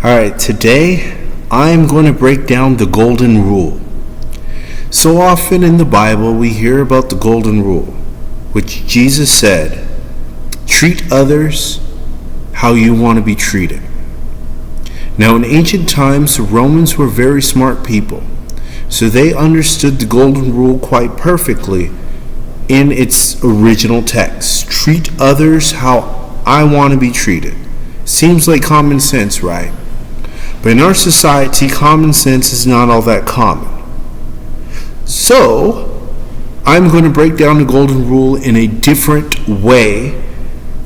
Alright, today I'm going to break down the golden rule. So often in the Bible we hear about the golden rule, which Jesus said, treat others how you want to be treated. Now in ancient times the Romans were very smart people, so they understood the golden rule quite perfectly in its original text. Treat others how I want to be treated. Seems like common sense, right? But in our society, common sense is not all that common. So, I'm going to break down the golden rule in a different way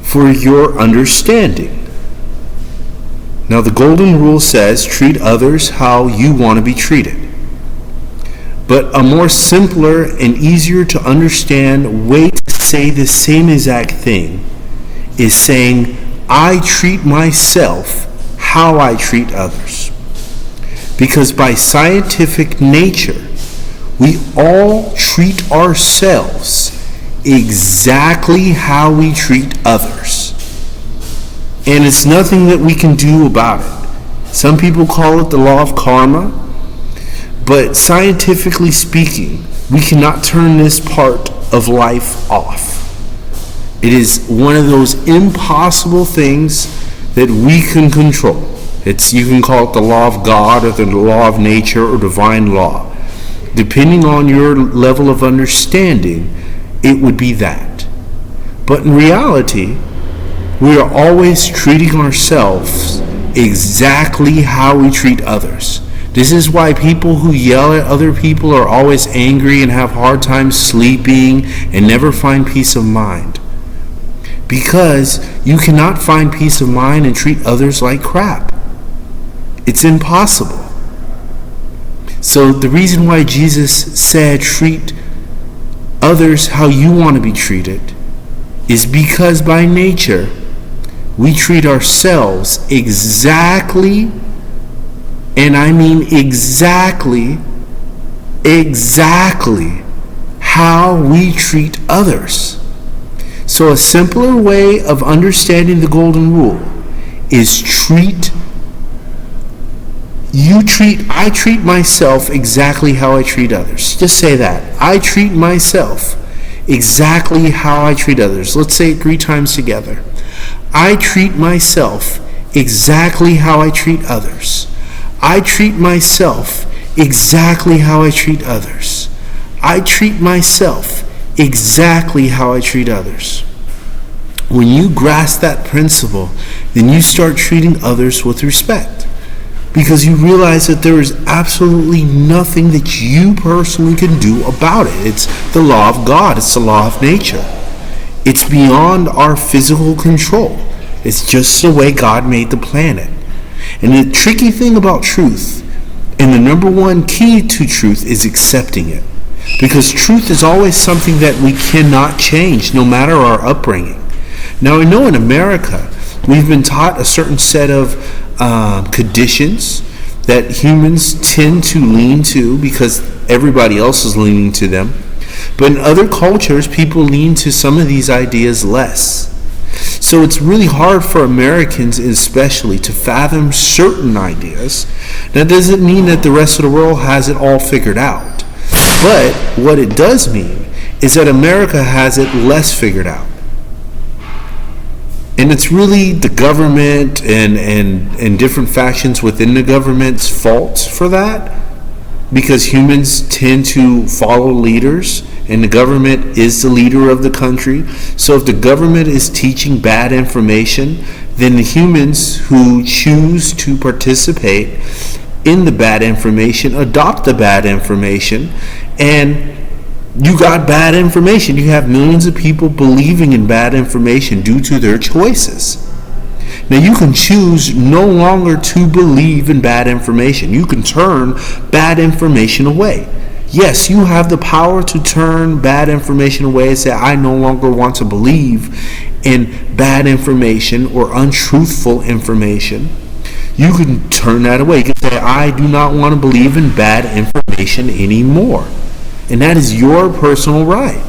for your understanding. Now, the golden rule says, treat others how you want to be treated. But a more simpler and easier to understand way to say the same exact thing is saying, I treat myself how I treat others. Because by scientific nature, we all treat ourselves exactly how we treat others. And it's nothing that we can do about it. Some people call it the law of karma, but scientifically speaking, we cannot turn this part of life off. It is one of those impossible things that we can control. You can call it the law of God or the law of nature or divine law. Depending on your level of understanding, it would be that. But in reality, we are always treating ourselves exactly how we treat others. This is why people who yell at other people are always angry and have hard time sleeping and never find peace of mind. Because you cannot find peace of mind and treat others like crap. It's impossible. So the reason why Jesus said treat others how you want to be treated is because by nature we treat ourselves exactly, and I mean exactly how we treat others. So a simpler way of understanding the golden rule is I treat myself exactly how I treat others. Just say that. I treat myself exactly how I treat others. Let's say it 3 times together. I treat myself exactly how I treat others. I treat myself exactly how I treat others. I treat myself exactly how I treat others. When you grasp that principle, then you start treating others with respect, because you realize that there is absolutely nothing that you personally can do about it. It's the law of God. It's the law of nature. It's beyond our physical control. It's just the way God made the planet. And the tricky thing about truth, and the number one key to truth, is accepting it. Because truth is always something that we cannot change, no matter our upbringing. Now, I know in America, we've been taught a certain set of conditions that humans tend to lean to because everybody else is leaning to them. But in other cultures, people lean to some of these ideas less. So it's really hard for Americans especially to fathom certain ideas. That doesn't mean that the rest of the world has it all figured out. But what it does mean is that America has it less figured out. And it's really the government and different factions within the government's fault for that, because humans tend to follow leaders, and the government is the leader of the country. So if the government is teaching bad information, then the humans who choose to participate in the bad information adopt the bad information, and you got bad information. You have millions of people believing in bad information due to their choices. Now you can choose no longer to believe in bad information. You can turn bad information away. Yes, you have the power to turn bad information away and say, I no longer want to believe in bad information or untruthful information. You can turn that away. You can say, I do not want to believe in bad information anymore. And that is your personal right.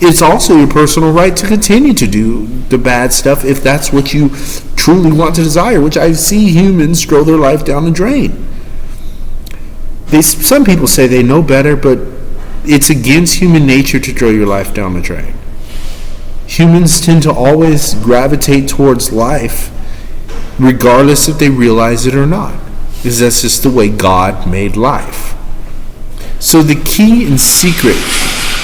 It's also your personal right to continue to do the bad stuff if that's what you truly want to desire, which I see humans throw their life down the drain. Some people say they know better, but it's against human nature to throw your life down the drain. Humans tend to always gravitate towards life, regardless if they realize it or not, because that's just the way God made life. So the key and secret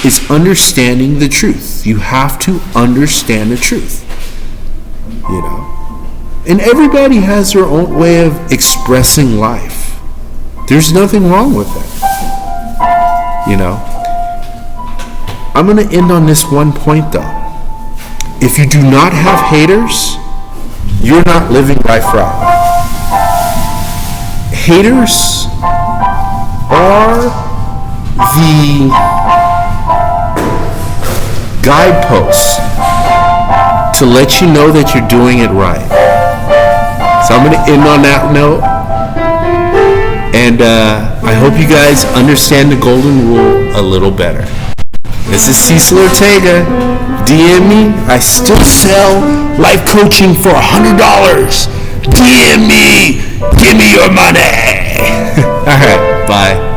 is understanding the truth. You have to understand the truth, And everybody has their own way of expressing life. There's nothing wrong with it. I'm going to end on this one point, though. If you do not have haters, you're not living life right. Haters are the guideposts to let you know that you're doing it right. So I'm going to end on that note. And I hope you guys understand the golden rule a little better. This is Cecil Ortega. DM me. I still sell life coaching for $100. DM me. Give me your money. All right. Bye.